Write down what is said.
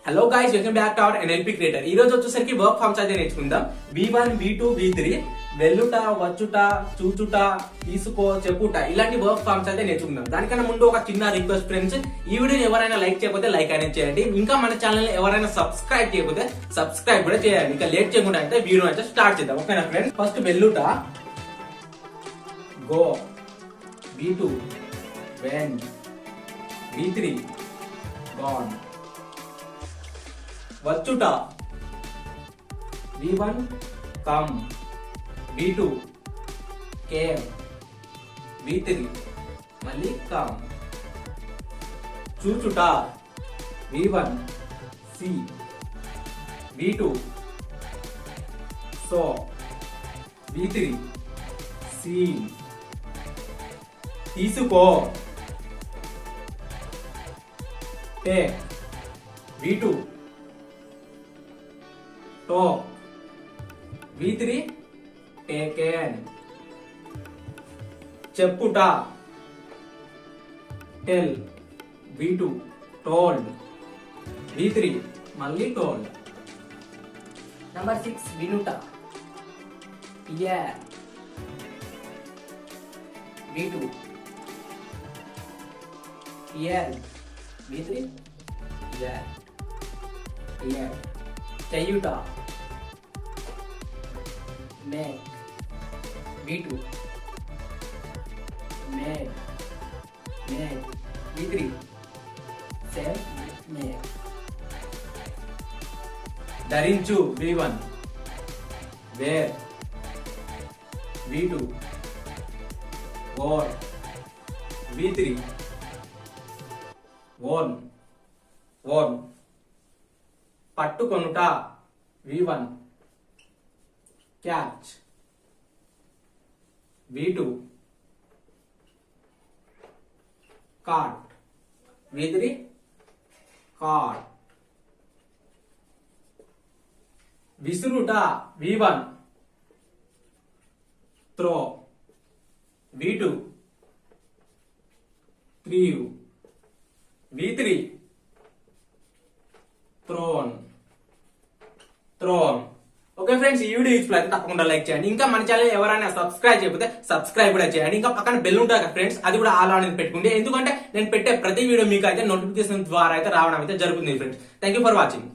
Hello guys, welcome back to our NLP creator. ఈ రోజు వచ్చేసరికి వర్క్ ఫార్మ్స్ అయితే నేర్చుకుందాం. V1, V2, V3 వెల్లుట, వచ్చుట, చూచుట, తీసుకో, చెప్పుట ఇలాంటి వర్క్ ఫార్మ్స్ అయితే నేర్చుకుందాం. దానికన్నా ముందు ఒక చిన్న రిక్వెస్ట్ ఫ్రెండ్స్, ఈ వీడియోని ఎవరైనా లైక్ చేయకపోతే లైక్ అనేది చేయండి. ఇంకా మన ఛానల్ ఎవరైనా సబ్స్క్రైబ్ చేయకపోతే సబ్స్క్రైబ్ కూడా చేయండి. ఇంకా లేట్ చేయకుండా అయితే వీడియో అయితే స్టార్ట్ చేద్దాం. ఓకేనా ఫ్రెండ్స్? ఫస్ట్ వెల్లుట, go. V2 went. V3 gone. వచ్చుట, V1 come. V2 came. V3 మళ్ళీ కమ్. చూచుట, V1 see. V2 saw. V3 seen. తీసుకో, take. V2 talk. V3 taken. చెప్పుట, tell. V2 told. V3 మళ్ళీ told. Number 6 వినుట, hear. V2 hear. V3 hear. Hear. చేయుట, make. V2 make. Make. V3 same. Make. ధరించు, V1 wear. V2 wore. V3 worn. Worn. పట్టుకొనుట, V1 catch. V2 caught. V3 caught. విసురుట, V1 throw. V2 threw. V3 thrown. Thrown. Okay friends, ఈ video useful అయితే తప్పకుండా like చేయండి. ఇంకా మన channel ఎవరైనా సబ్స్క్రైబ్ చేయకపోతే సబ్స్క్రైబ్ కూడా చేయండి. ఇంకా పక్కన బెల్ ఉంటుంది కదా ఫ్రెండ్స్, అది కూడా ఆల్ అనేది పెట్టుకోండి. ఎందుకంటే నేను పెట్టే ప్రతి వీడియో మీకు అయితే నోటిఫికేషన్ ద్వారా అయితే రావడం అయితే జరుగుతుంది friends. Thank you for watching.